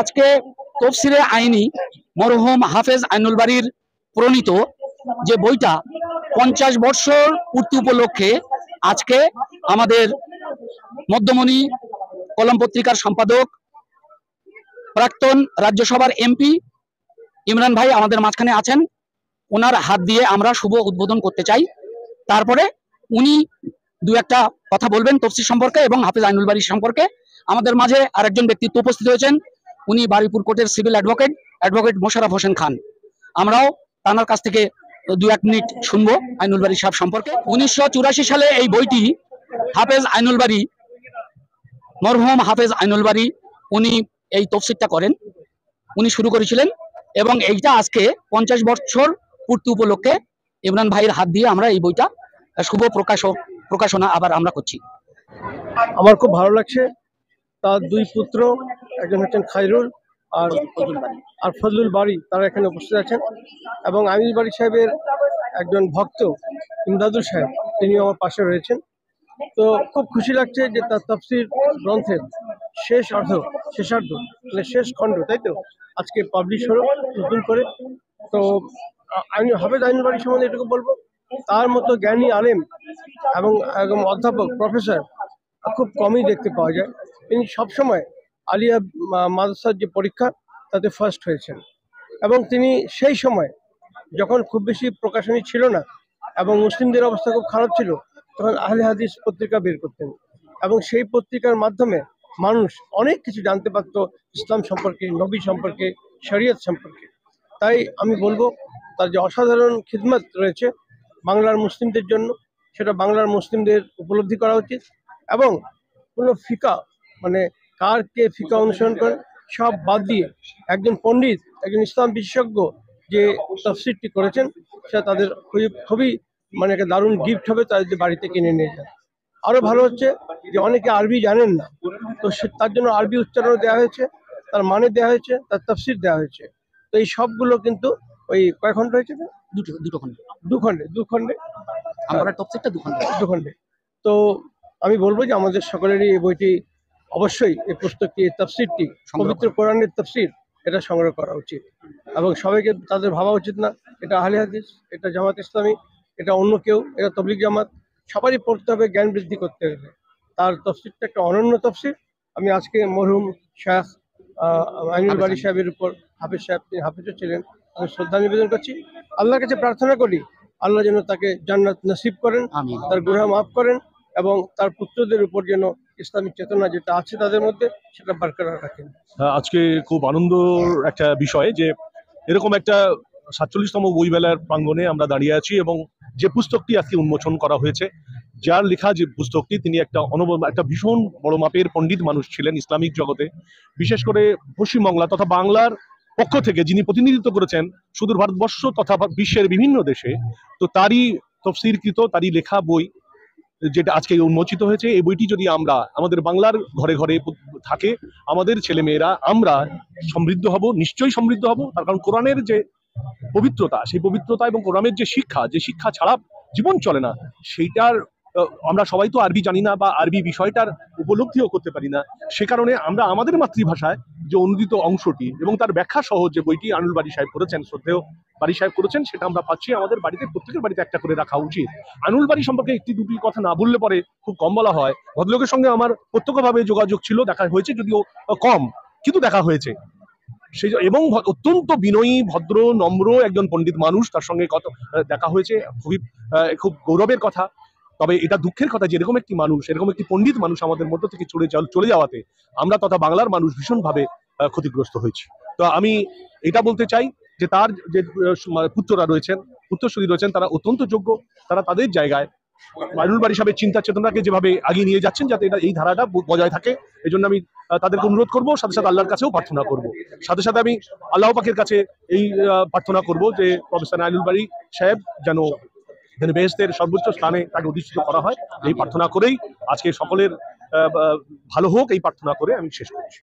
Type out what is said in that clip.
আজকে তফসিরে আইনি মরহুম হাফেজ আইনুল বারীর প্রণীত যে বইটা 50 বছর পূর্তি উপলক্ষে আজকে আমাদের মধ্যমণি কলম পত্রিকার সম্পাদক প্রাক্তন রাজ্যসভার এমপি ইমরান ভাই আমাদের মাঝখানে আছেন। ওনার হাত দিয়ে আমরা শুভ উদ্বোধন করতে চাই। তারপরে উনি দু একটা কথা বলবেন তফসির সম্পর্কে এবং হাফেজ আইনুল বারী সম্পর্কে। আমাদের মাঝে আরেকজন ব্যক্তিত্ব উপস্থিত হয়েছেন, উনি বারুইপুর কোর্টের সিভিল অ্যাডভোকেট মোশাররফ হোসেন খান। আমরাও তার কাছ থেকে 2-1 মিনিট শুনবো আইনুল বারী সাহেব সম্পর্কে। 1984 সালে এই বইটি হাফেজ আইনুল বারী, মরহুম হাফেজ আইনুল বারী উনি এই তফসিরটা করেন, উনি শুরু করেছিলেন এবং এইটা আজকে 50 বছর পূর্তি উপলক্ষে ইমরান ভাইয়ের হাত দিয়ে আমরা এই বইটা শুভ প্রকাশনা আবার আমরা করছি। আমার খুব ভালো লাগছে। তার দুই পুত্র, একজন হচ্ছেন খায়রুল আর ফজলুল বারী, তারা এখানে উপস্থিত আছেন এবং আইনুল বারী সাহেবের একজন ভক্ত ইমদাদুল সাহেব, তিনি আমার পাশে রয়েছেন। তো খুব খুশি লাগছে যে তার তাফসীর গ্রন্থের শেষার্ধ মানে শেষ খণ্ড, তাই তো আজকে পাবলিশ হলো নতুন করে। তো হাফেজ আইনুল বারী সম্বন্ধে এটুকু বলবো, তার মতো জ্ঞানী আলেম এবং অধ্যাপক প্রফেসর খুব কমই দেখতে পাওয়া যায়। তিনি সবসময় আলিয়া মাদ্রাসার যে পরীক্ষা তাতে ফার্স্ট হয়েছেন এবং তিনি সেই সময় যখন খুব বেশি প্রকাশনী ছিল না এবং মুসলিমদের অবস্থা খুব খারাপ ছিল, তখন আহলে হাদিস পত্রিকা বের করতেন এবং সেই পত্রিকার মাধ্যমে মানুষ অনেক কিছু জানতে পারত, ইসলাম সম্পর্কে, নবী সম্পর্কে, শরীয়ত সম্পর্কে। তাই আমি বলবো তার যে অসাধারণ খিদমত রয়েছে বাংলার মুসলিমদের জন্য, সেটা বাংলার মুসলিমদের উপলব্ধি করা উচিত এবং কোনো ফিকা মানে কার কে ফিকা অনুসরণ করে সব বাদ দিয়ে একজন পণ্ডিত, একজন ইসলাম বিশেষজ্ঞ যে তাফসীরটি করেছেন, সেটা তাদের খুবই মানে একটা দারুণ গিফট হবে তাদের বাড়িতে কিনে নিয়ে যায়। আরও ভালো হচ্ছে যে অনেকে আরবি জানেন না, তো তার জন্য আরবি উচ্চারণ দেওয়া হয়েছে, তার মানে দেওয়া হয়েছে, তার তাফসীর দেওয়া হয়েছে। তো এই সবগুলো কিন্তু ওই কয় খণ্ড হয়েছে? দু খণ্ডে দু খণ্ডে। তো আমি বলবো যে আমাদের সকলেরই এই বইটি অবশ্যই, এই পুস্তকটি, এই তাফসীরটি, পবিত্র কোরআনের তাফসীর, এটা সংগ্রহ করা উচিত এবং সবাইকে তাদের ভাবা উচিত না এটা আহলে হাদিস, এটা জামাত ইসলামী, এটা অন্য কেউ, এটা তবলিগ জামাত, সবারই পড়তে হবে জ্ঞান বৃদ্ধি করতে গেলে। তার তফসিরটা একটা অনন্য তফসির। আমি আজকে মরহুম শাহ আইনুল বারী সাহেবের উপর, হাফেজ সাহেব, তিনি হাফেজও ছিলেন, আমি শ্রদ্ধা নিবেদন করছি। আল্লাহর কাছে প্রার্থনা করি আল্লাহ যেন তাকে জান্নাত নসিব করেন, তার গুনাহ মাফ করেন এবং তার পুত্রদের উপর যেন ইসলামিক চেতনা যেটা আছে তাদের মধ্যে সেটা বরকরার রাখেন। আজকে খুব আনন্দর একটা বিষয় যে এরকম একটা 47তম বইমেলার প্রাঙ্গণে আমরা দাঁড়িয়ে আছি এবং যে পুস্তকটি আজকে উন্মোচন করা হয়েছে, যার লেখা যে পুস্তকটি, তিনি একটা ভীষণ বড় মাপের পণ্ডিত মানুষ ছিলেন ইসলামিক জগতে, বিশেষ করে পশ্চিমবাংলা তথা বাংলার পক্ষ থেকে যিনি প্রতিনিধিত্ব করেছেন সুদূর ভারতবর্ষ তথা বিশ্বের বিভিন্ন দেশে। তো তারই তফসিরকৃত, তারই লেখা বই যেটা আজকে উন্মোচিত হয়েছে, এই বইটি যদি আমরা আমাদের বাংলার ঘরে ঘরে থাকে, আমাদের ছেলেমেয়েরা আমরা সমৃদ্ধ হব, নিশ্চয়ই সমৃদ্ধ হব। তার কারণ কোরআনের যে পবিত্রতা, সেই পবিত্রতা এবং কোরআনের যে শিক্ষা ছাড়া জীবন চলে না, সেইটার আমরা সবাই তো আরবি জানি না বা আরবি বিষয়টার উপলব্ধিও করতে পারি না। সে কারণে আমরা আমাদের মাতৃভাষায় যে অনুদিত অংশটি এবং তার ব্যাখ্যা সহ যে বইটি আইনুল বারী সাহেব করেছেন, শ্রদ্ধেয় বারী সাহেব করেছেন, সেটা আমরা পাচ্ছি আমাদের বাড়িতে, প্রত্যেকের বাড়িতে একটা করে রাখা উচিত। আইনুল বারী সম্পর্কে একটি দুটি কথা না বললে পরে খুব কম বলা হয়। ভদ্রলোকের সঙ্গে আমার প্রত্যক্ষভাবে যোগাযোগ ছিল, দেখা হয়েছে, যদিও কম, কিন্তু দেখা হয়েছে। সেই এবং অত্যন্ত বিনয়ী, ভদ্র, নম্র একজন পণ্ডিত মানুষ, তার সঙ্গে দেখা হয়েছে, খুব গৌরবের কথা। তবে এটা দুঃখের কথা যে এরকম একটি মানুষ, এরকম একটি পণ্ডিত মানুষ আমাদের মধ্য থেকে চলে যাওয়াতে আমরা তথা বাংলার মানুষ ভীষণভাবে ক্ষতিগ্রস্ত হয়েছি। তো আমি এটা বলতে চাই যে তার যে পুত্ররা রয়েছেন, উত্তরসূরি রয়েছেন, তারা অত্যন্ত যোগ্য, তারা তাদের জায়গায় আইনুল বারী সাহেবের চিন্তা চেতনাকে যেভাবে আগিয়ে নিয়ে যাচ্ছেন, যাতে এই ধারাটা বজায় থাকে, এই জন্য আমি তাদেরকে অনুরোধ করবো, সাথে সাথে আল্লাহর কাছেও প্রার্থনা করব। সাথে সাথে আমি আল্লাহ পাকের কাছে এই প্রার্থনা করব যে প্রফেসর আইনুল বারী সাহেব যেন বেহেশতের সর্বোচ্চ স্থানে তাকে অধিষ্ঠিত করা হয়। এই প্রার্থনা করেই আজকে সকলের ভালো হোক, এই প্রার্থনা করে আমি শেষ করছি।